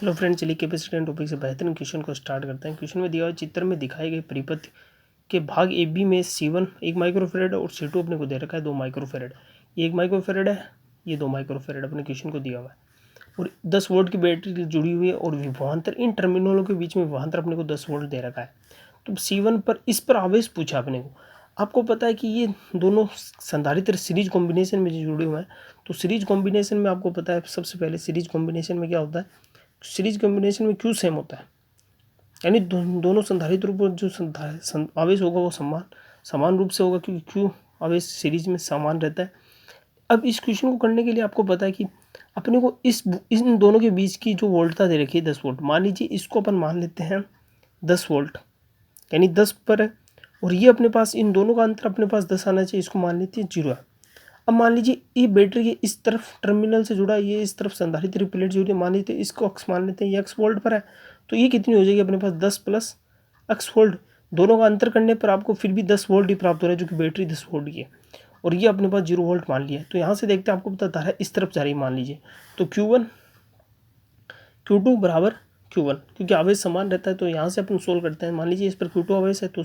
Hello friend, चलिए capacitance topic से बेहतरीन क्वेश्चन को स्टार्ट करते हैं। क्वेश्चन में दिया हुआ चित्र में दिखाए गए परिपथ के भाग ए बी में C1 1 माइक्रोफेरेड और C2 अपने को दे रखा है 2 माइक्रोफेरेड। ये 1 माइक्रोफेरेड है, ये 2 माइक्रोफेरेड अपने क्वेश्चन को दिया हुआ है और 10 वोल्ट की बैटरी जुड़ी हुई है और विभवांतर इन टर्मिनलों के बीच में विभवांतर अपने को 10 वोल्ट दे रखा है। तो C1 पर इस पर आवेश पूछा अपने को। आपको पता है कि ये दोनों संधारित्र सीरीज कॉम्बिनेशन में जुड़े हुए हैं। तो सीरीज कॉम्बिनेशन में आपको पता है सबसे पहले सीरीज कॉम्बिनेशन में क्या होता है, सीरीज कॉम्बिनेशन में क्यू सेम होता है, यानी दोनों संधारित्र पर जो आवेश होगा वो समान रूप से होगा, क्योंकि क्यू आवेश सीरीज में समान रहता है। अब इस क्वेश्चन को करने के लिए आपको पता है कि अपने को इन दोनों के बीच की जो वोल्टता दे रखी है 10 वोल्ट, मान लीजिए इसको अपन मान लेते हैं 10 वोल्ट, यानी 10 पर है, और ये अपने पास इन दोनों का अंतर अपने पास 10 आना चाहिए, इसको मान लेते हैं 0 है। अब मान लीजिए ये बैटरी के इस तरफ टर्मिनल से जुड़ा है, ये इस तरफ संधारित्र प्लेट जुड़ी है, मान लेते हैं इसको अक्स मान लेते हैं, ये एक्स वोल्ट पर है, तो ये कितनी हो जाएगी अपने पास 10 प्लस एक्स वोल्ट। दोनों का अंतर करने पर आपको फिर भी 10 वोल्ट ही प्राप्त हो रहा है, जो कि बैटरी 10 वोल्ट की है, और ये अपने पास 0 वोल्ट मान लिया है। तो यहाँ से देखते हैं, आपको पता धारा इस तरफ जा रही है मान लीजिए, तो Q1 Q2 बराबर Q1, क्योंकि आवेश समान रहता है। तो यहाँ से अपन सोल्व करते हैं, मान लीजिए इस पर Q2 आवेश है, तो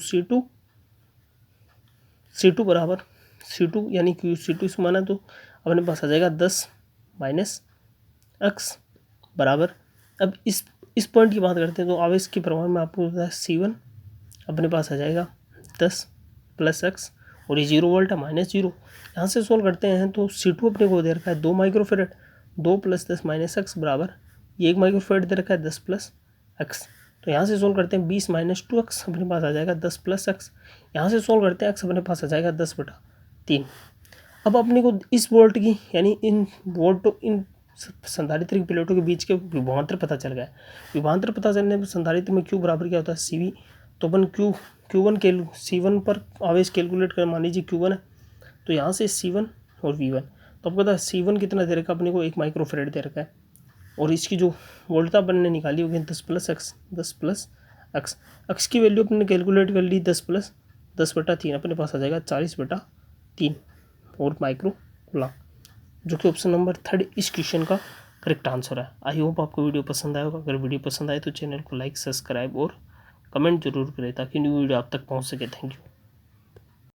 C2 बराबर C2 यानी C2 इसको माना, तो अपने पास आ जाएगा 10 माइनस एक्स बराबर। अब इस पॉइंट की बात करते हैं, तो आवेश के प्रमाण में आपको पता है C1 अपने पास आ जाएगा 10 प्लस एक्स, और ये 0 वोल्ट है, माइनस 0। यहाँ से सोल्व करते हैं, तो C2 अपने को दे रखा है 2 माइक्रोफेरेड, 2 प्लस 10 माइनस एक्स बराबर ये 1 माइक्रोफेरेड दे रखा है 10 प्लस एक्स। तो यहाँ से सोल्व करते हैं 20 माइनस 2 एक्स अपने पास आ जाएगा 10 प्लस एक्स। यहाँ से सोल्व करते हैं एक्स अपने पास आ जाएगा 10/3। अब अपने को इस वोल्ट की, यानी इन संधारित्र की प्लेटों के बीच के विभवांतर पता चल गया है। विभवांतर पता चलने पर संधारित्र में क्यू बराबर क्या होता है, CV। तो अपन Q1 के C1 पर आवेश कैलकुलेट कर, मान लीजिए Q1 है, तो यहाँ से C1 और V1, तो आपको पता है C1 कितना दे रखा अपने को, 1 माइक्रोफेरेड दे रखा है, और इसकी जो वोल्टता अपन ने निकाली होगी 10 प्लस एक्स। एक्स की वैल्यू अपने कैलकुलेट कर ली 10/3, अपने पास आ जाएगा 40/3 और माइक्रो कूलम, जो कि ऑप्शन नंबर 3 इस क्वेश्चन का करेक्ट आंसर है। आई होप आपको वीडियो पसंद आया होगा। अगर वीडियो पसंद आए तो चैनल को लाइक, सब्सक्राइब और कमेंट जरूर करें, ताकि न्यू वीडियो आप तक पहुंच सके। Thank you.